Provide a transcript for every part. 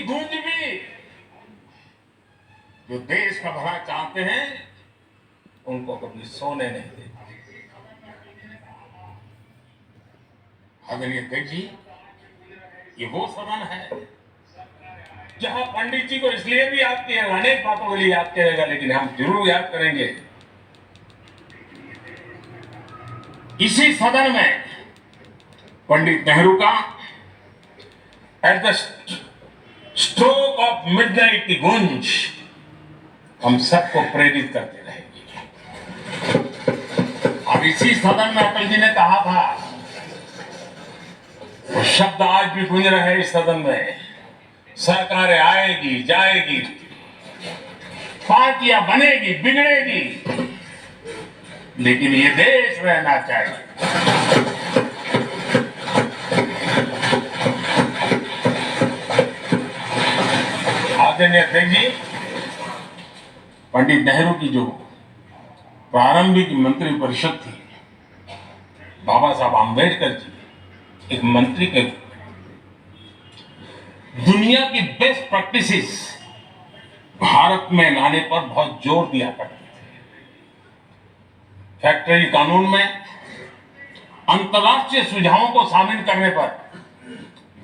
की गूंज भी जो देश का भला चाहते हैं उनको कभी सोने नहीं देती। आदरणीय अध्यक्ष जी, ये वो सदन है जहां पंडित जी को इसलिए भी याद किया, अनेक बातों के लिए याद करेगा, लेकिन हम जरूर याद करेंगे इसी सदन में पंडित नेहरू का at the stroke of midnight की गूंज हम सबको प्रेरित करते रहेगी। अब इसी सदन में अटल जी ने कहा था, वो शब्द आज भी गूंज रहे हैं इस सदन में, सरकारें आएगी जाएगी, पार्टियां बनेगी बिगड़ेगी, लेकिन ये देश रहना चाहिए। आदरणीय अध्यक्ष जी, पंडित नेहरू की जो प्रारंभिक मंत्रिपरिषद थी, बाबा साहब आंबेडकर जी एक मंत्री के दुनिया की बेस्ट प्रैक्टिसेस भारत में लाने पर बहुत जोर दिया करते थे। फैक्टरी कानून में अंतर्राष्ट्रीय सुझावों को शामिल करने पर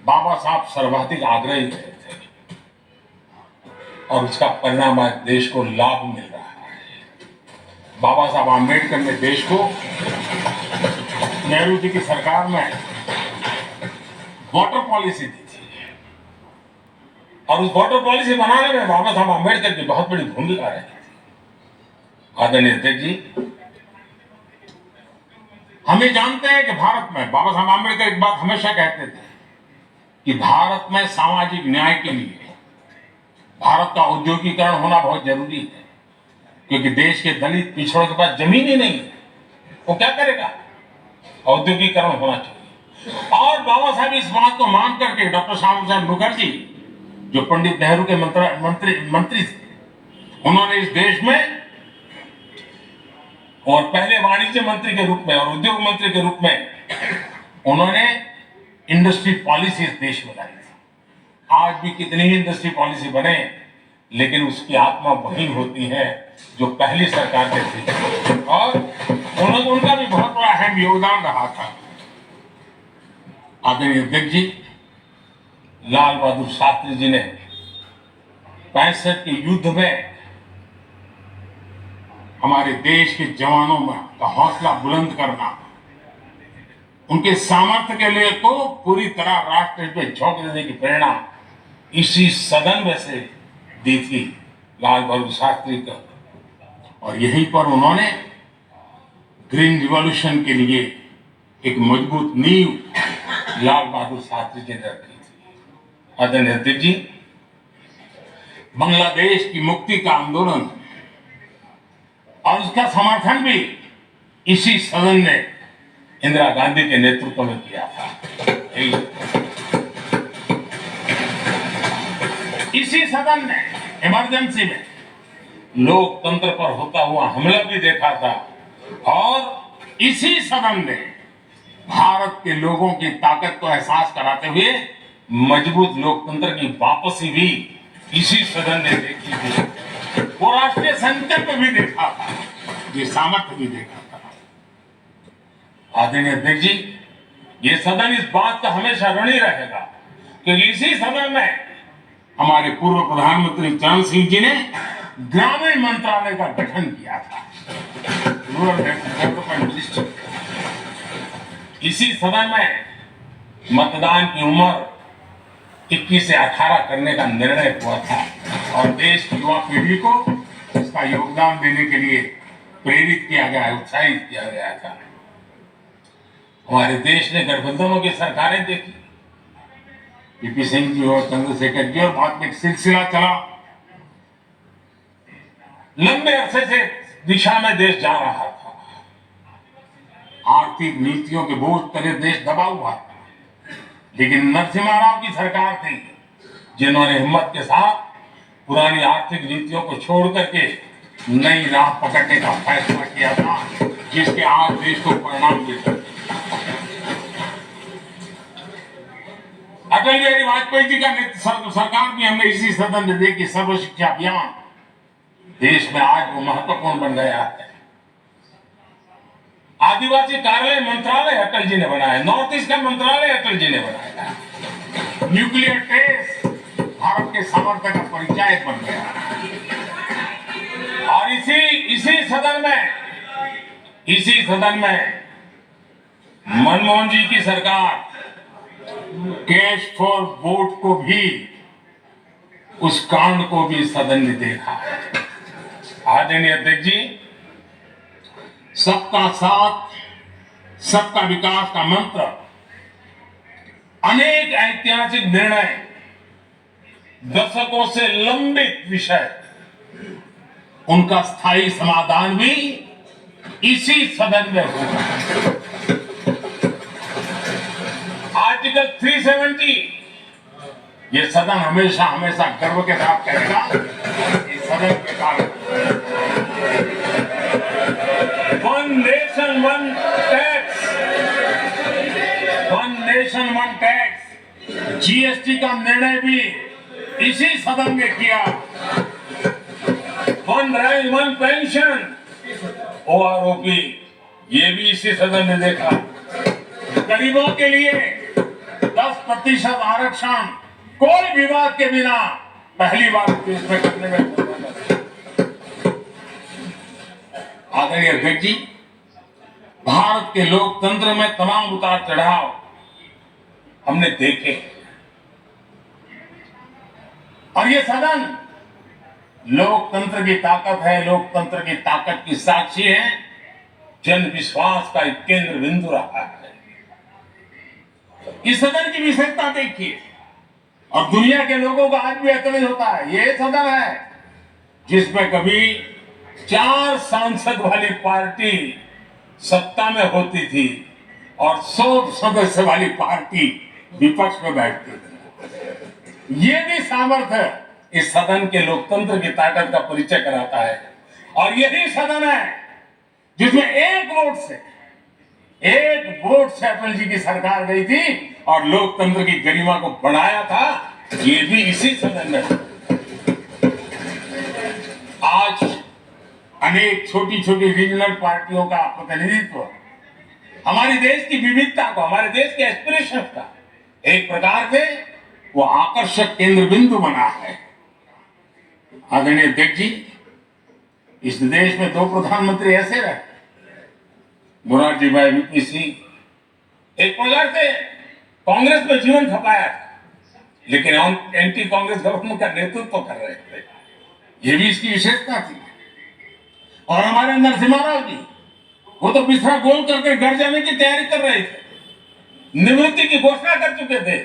बाबा साहब सर्वाधिक आग्रही रहे थे और उसका परिणाम आज देश को लाभ मिल रहा है। बाबा साहब आंबेडकर ने देश को नेहरू जी की सरकार में वाटर पॉलिसी दी थी और उस वाटर पॉलिसी बनाने में बाबा साहब आंबेडकर की बहुत बड़ी भूमिका रही थी। आदरणीय अध्यक्ष जी, हम ये जानते हैं कि भारत में बाबा साहब आंबेडकर एक बात हमेशा कहते थे कि भारत में सामाजिक न्याय के लिए भारत का औद्योगिकरण होना बहुत जरूरी है, क्योंकि देश के दलित पिछड़ों के पास जमीन ही नहीं है, वो क्या करेगा? औद्योगिकरण होना चाहिए। और बाबा साहब इस बात को मान करके डॉक्टर श्यामा प्रसाद मुखर्जी जो पंडित नेहरू के मंत्री थे, उन्होंने इस देश में और पहले वाणिज्य मंत्री के रूप में और उद्योग मंत्री के रूप में उन्होंने इंडस्ट्री पॉलिसी इस देश में लाई थी। आज भी कितनी ही इंडस्ट्री पॉलिसी बने, लेकिन उसकी आत्मा वही होती है जो पहली सरकार में थी और उनका भी बहुत बड़ा अहम योगदान रहा था। आदरणीय अध्यक्ष जी, लाल बहादुर शास्त्री जी ने 65 के युद्ध में हमारे देश के जवानों में का हौसला बुलंद करना, उनके सामर्थ्य के लिए तो पूरी तरह राष्ट्र पे झोंक देने की प्रेरणा इसी सदन में से दी थी लाल बहादुर शास्त्री को। और यहीं पर उन्होंने ग्रीन रिवॉल्यूशन के लिए एक मजबूत नींव लाल बहादुर शास्त्री जी ने रखी थी। आदरणीय अध्यक्ष जी, बांग्लादेश की मुक्ति का आंदोलन और उसका समर्थन भी इसी सदन ने इंदिरा गांधी के नेतृत्व में किया था। इसी सदन ने इमरजेंसी में लोकतंत्र पर होता हुआ हमला भी देखा था और इसी सदन ने भारत के लोगों की ताकत को एहसास कराते हुए मजबूत लोकतंत्र की वापसी भी इसी सदन ने देखी थी। वो राष्ट्रीय संकल्प भी देखा था, ये सामर्थ्य भी देखा था। आदरणीय अध्यक्ष जी, ये सदन इस बात का हमेशा ऋणी रहेगा क्योंकि इसी सदन में हमारे पूर्व प्रधानमंत्री चरण सिंह जी ने ग्रामीण मंत्रालय का गठन किया था, रूरल डेवलपमेंट मिनिस्ट्री। इसी सदन में मतदान की उम्र 21 से 18 करने का निर्णय हुआ था और देश की युवा पीढ़ी को इसका योगदान देने के लिए प्रेरित किया गया, उत्साहित किया गया था। हमारे देश ने गठबंधनों की सरकारें देखी, पीपी सिंह जी और चंद्रशेखर जी, और बाद में एक सिलसिला चला। लंबे अरसे से दिशा में देश जा रहा था, आर्थिक नीतियों के बोझ तले देश दबा हुआ था, लेकिन नरसिम्हा राव की सरकार थी जिन्होंने हिम्मत के साथ पुरानी आर्थिक नीतियों को छोड़ करके नई राह पकड़ने का फैसला किया था, जिसके आज देश को परिणाम मिले। अटल बिहारी वाजपेयी जी का सरकार भी हमने इसी सदन में देखी, सर्व शिक्षा अभियान देश में आज वो महत्वपूर्ण बन गया है। आदिवासी कार्यालय मंत्रालय अटल जी ने बनाया, नॉर्थ ईस्ट का मंत्रालय अटल जी ने बनाया, न्यूक्लियर टेस्ट भारत के सामर्थ्य का परिचायक बन गया। और इसी सदन में मनमोहन जी की सरकार कैश फॉर वोट को भी, उस कांड को भी सदन ने देखा है। आदरणीय अध्यक्ष जी, सबका साथ सबका विकास का मंत्र, अनेक ऐतिहासिक निर्णय, दशकों से लंबित विषय, उनका स्थायी समाधान भी इसी सदन में होगा। आर्टिकल 370 ये सदन हमेशा हमेशा गर्व के साथ कहेगा, इस सदन के कारण one nation one tax, GST का निर्णय भी इसी सदन ने किया। One rank one pension, OROP, ये भी इसी सदन ने देखा। गरीबों के लिए 10% आरक्षण कोई विवाद के बिना पहली बार देश में करने में। आदरणीय अध्यक्ष जी, भारत के लोकतंत्र में तमाम उतार चढ़ाव हमने देखे, और ये सदन लोकतंत्र की ताकत है, लोकतंत्र की ताकत की साक्षी है, जन विश्वास का एक केंद्र बिंदु रहा है। इस सदन की विशेषता देखिए, और दुनिया के लोगों को आज भी एतराज होता है, ये सदन है जिसमें कभी 4 सांसद वाली पार्टी सत्ता में होती थी और 100 सदस्य वाली पार्टी विपक्ष में बैठती थी। ये भी सामर्थ्य इस सदन के लोकतंत्र की ताकत का परिचय कराता है। और यही सदन है जिसमें एक वोट से अटल जी की सरकार गई थी और लोकतंत्र की गरिमा को बढ़ाया था, ये भी इसी सदन में। आज अनेक छोटी छोटी रीजनल पार्टियों का प्रतिनिधित्व हमारे देश की विविधता को, हमारे देश के एस्पिरेशन का एक प्रकार से वो आकर्षक केंद्र बिंदु बना है। आदरणीय अध्यक्ष जी, इस देश में 2 प्रधानमंत्री ऐसे रहे, मोरारजी भाई वीपी सिंह एक प्रकार से कांग्रेस में जीवन खपाया था, लेकिन एंटी कांग्रेस गवर्नमेंट का नेतृत्व कर रहे थे, ये भी इसकी विशेषता थी। और हमारे नरसिम्हा राव जी, वो तो बिस्तरा गोल करके घर जाने की तैयारी कर रहे थे, निवृत्ति की घोषणा कर चुके थे,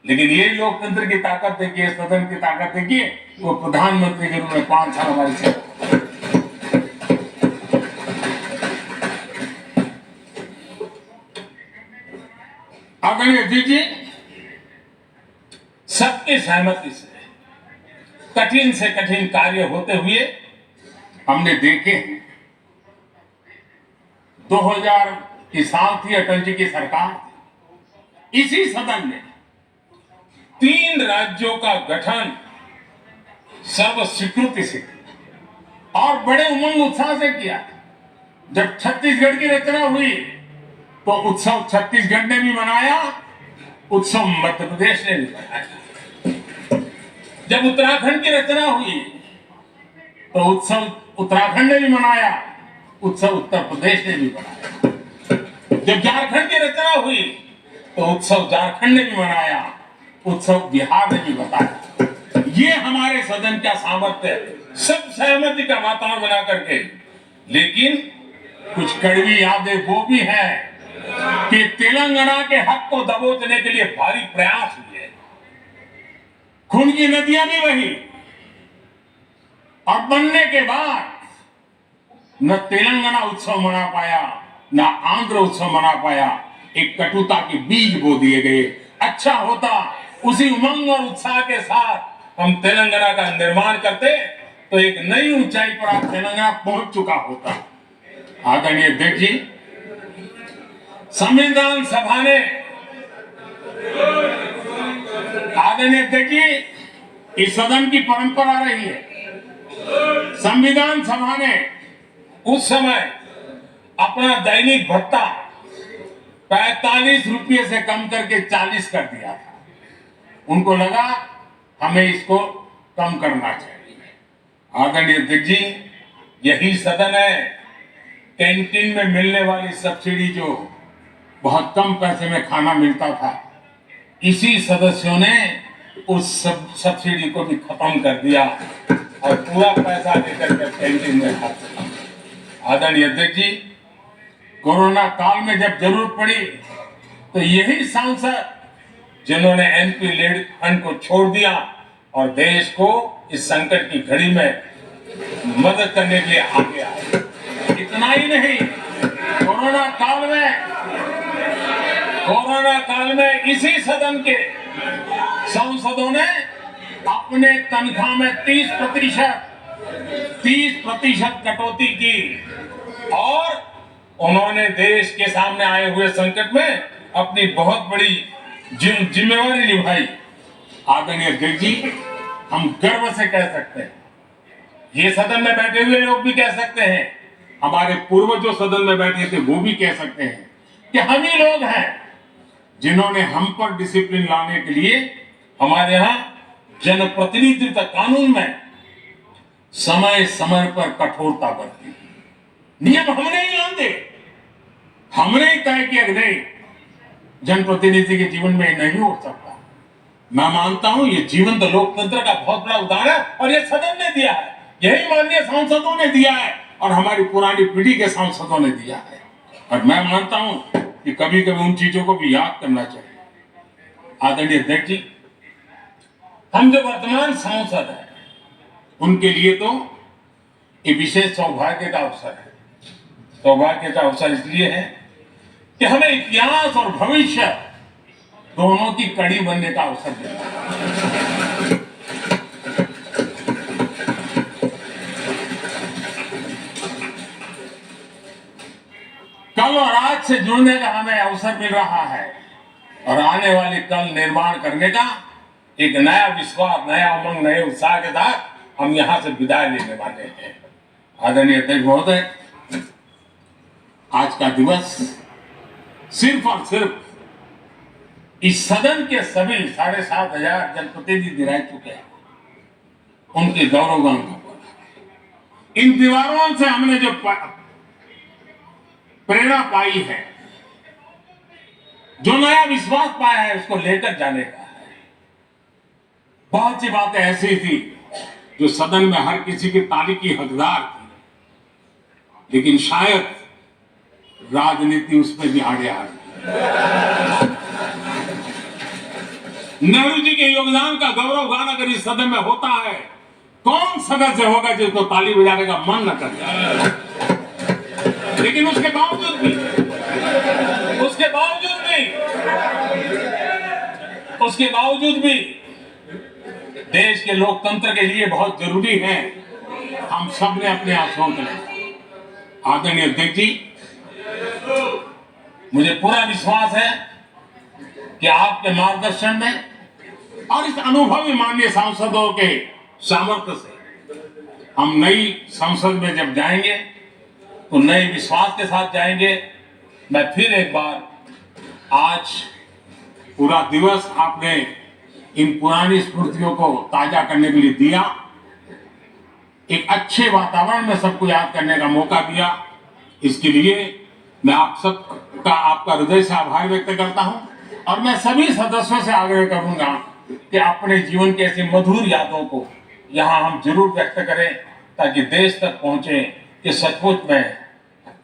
लेकिन ये लोकतंत्र की ताकत देखिए, सदन की ताकत देखिए, वो प्रधानमंत्री के रूप में 5 साल हमारी सेवा। आदरणीय अध्यक्ष जी, सबकी सहमति से कठिन से कठिन कार्य होते हुए हमने देखे। 2000 की साल थी, अटल जी की सरकार, इसी सदन ने 3 राज्यों का गठन सर्व स्वीकृति से और बड़े उमंग उत्साह से किया। जब छत्तीसगढ़ की रचना हुई तो उत्सव छत्तीसगढ़ ने भी मनाया, उत्सव मध्य प्रदेश ने भी मनाया। जब उत्तराखंड की रचना हुई तो उत्सव उत्तराखंड ने भी मनाया, उत्सव उत्तर प्रदेश ने भी मनाया। जब झारखंड की रचना हुई तो उत्सव झारखंड ने भी मनाया, उत्सव बिहार ने भी बताया। ये हमारे सदन का सामर्थ्य है, सब सहमति का वातावरण बना करके। लेकिन कुछ कड़वी यादें वो भी हैं कि तेलंगाना के हक को दबोचने के लिए भारी प्रयास हुए, खून की नदियां भी बही, और बनने के बाद न तेलंगाना उत्सव मना पाया, न आंध्र उत्सव मना पाया। एक कटुता के बीज बो दिए गए। अच्छा होता उसी उमंग और उत्साह के साथ हम तेलंगाना का निर्माण करते तो एक नई ऊंचाई पर आज तेलंगाना पहुंच चुका होता। आदरणीय अध्यक्ष जी, संविधान सभा ने आदरणीय अध्यक्ष जी, इस सदन की परंपरा रही है। संविधान सभा ने उस समय अपना दैनिक भत्ता 45 रुपये से कम करके 40 कर दिया था। उनको लगा हमें इसको कम करना चाहिए। आदरणीय अध्यक्ष जी, यही सदन है कैंटीन में मिलने वाली सब्सिडी, जो बहुत कम पैसे में खाना मिलता था, इसी सदस्यों ने उस सब्सिडी को भी खत्म कर दिया और पूरा पैसा लेकर के कैंटीन में खाते। आदरणीय अध्यक्ष जी, कोरोना काल में जब जरूरत पड़ी तो यही सांसद जिन्होंने एमपी लेड फंड को छोड़ दिया और देश को इस संकट की घड़ी में मदद करने के लिए आगे आए। इतना ही नहीं, कोरोना काल में इसी सदन के सांसदों ने अपने तनख्वाह में 30% कटौती की और उन्होंने देश के सामने आए हुए संकट में अपनी बहुत बड़ी जिम्मेवारी निभाई। आदरणीय अध्यक्ष जी, हम गर्व से कह सकते हैं, ये सदन में बैठे हुए लोग भी कह सकते हैं, हमारे पूर्वज जो सदन में बैठे थे वो भी कह सकते हैं कि हम ही लोग हैं जिन्होंने हम पर डिसिप्लिन लाने के लिए हमारे यहां जनप्रतिनिधित्व कानून में समय समय पर कठोरता बरती। नियम हमने ही लाते, हमने ही तय किया कि नहीं, जनप्रतिनिधि के जीवन में नहीं हो सकता। मैं मानता हूं ये जीवंत लोकतंत्र का बहुत बड़ा उदाहरण है और ये सदन ने दिया है, यही माननीय सांसदों ने दिया है और हमारी पुरानी पीढ़ी के सांसदों ने दिया है। और मैं मानता हूं कि कभी कभी उन चीजों को भी याद करना चाहिए। आदरणीय अध्यक्ष जी, हम जो वर्तमान सांसद हैं उनके लिए तो ये विशेष सौभाग्य का अवसर है। सौभाग्य का अवसर इसलिए है कि हमें इतिहास और भविष्य दोनों की कड़ी बनने का अवसर देता है। कल और आज से जुड़ने का हमें अवसर मिल रहा है और आने वाली कल निर्माण करने का एक नया विश्वास, नया उमंग, नए उत्साह के साथ हम यहां से विदाई लेने वाले हैं। आदरणीय अध्यक्ष महोदय, आज का दिवस सिर्फ और सिर्फ इस सदन के सभी 7,500 जनप्रतिनिधि रह चुके हैं उनके गौरवगान का पल। इन दीवारों से हमने जो प्रेरणा पाई है, जो नया विश्वास पाया है, उसको लेकर जाने का है। बहुत सी बातें ऐसी थी जो सदन में हर किसी की ताली की हकदार थी, लेकिन शायद राजनीति उसमें भी आगे आ गई। नेहरू जी के योगदान का गौरवगान अगर इस सदन में होता है, कौन सदस्य होगा जिसको ताली बजाने का मन न करे। लेकिन उसके बावजूद भी देश के लोकतंत्र के लिए बहुत जरूरी है हम सब ने अपने आप सोच लें। आदरणीय अध्यक्ष जी, मुझे पूरा विश्वास है कि आपके मार्गदर्शन में और इस अनुभवी माननीय सांसदों के सामर्थ्य से हम नई संसद में जब जाएंगे तो नए विश्वास के साथ जाएंगे। मैं फिर एक बार आज पूरा दिवस आपने इन पुरानी स्मृतियों को ताजा करने के लिए दिया, एक अच्छे वातावरण में सबको याद करने का मौका दिया, इसके लिए मैं आप सबका आपका हृदय से आभार व्यक्त करता हूं। और मैं सभी सदस्यों से आग्रह करूंगा कि अपने जीवन के ऐसी मधुर यादों को यहां हम जरूर व्यक्त करें ताकि देश तक पहुंचे कि सचमुच में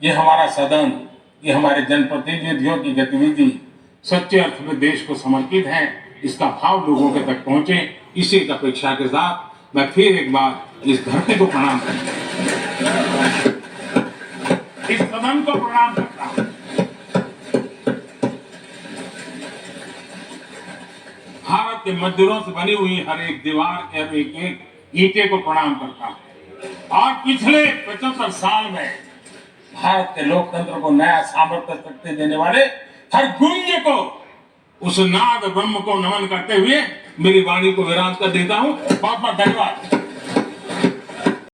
ये हमारा सदन, ये हमारे जनप्रतिनिधियों की गतिविधि सच्चे अर्थ में देश को समर्पित है, इसका भाव लोगों के तक पहुंचे। इसी अपेक्षा के साथ मैं फिर एक बार इस धरती को प्रणाम करता हूं, इस सदन को प्रणाम करता हूं। भारत के मंदिरों से बनी हुई हर एक दीवार, हर एक ईंटे को प्रणाम करता हूं। और पिछले 75 साल में भारत के लोकतंत्र को नया सामर्थ्य शक्ति देने वाले हर गुंज को उस नाद ब्रह्म को नमन करते हुए मेरी वाणी को विराम कर देता हूं। बहुत बहुत धन्यवाद।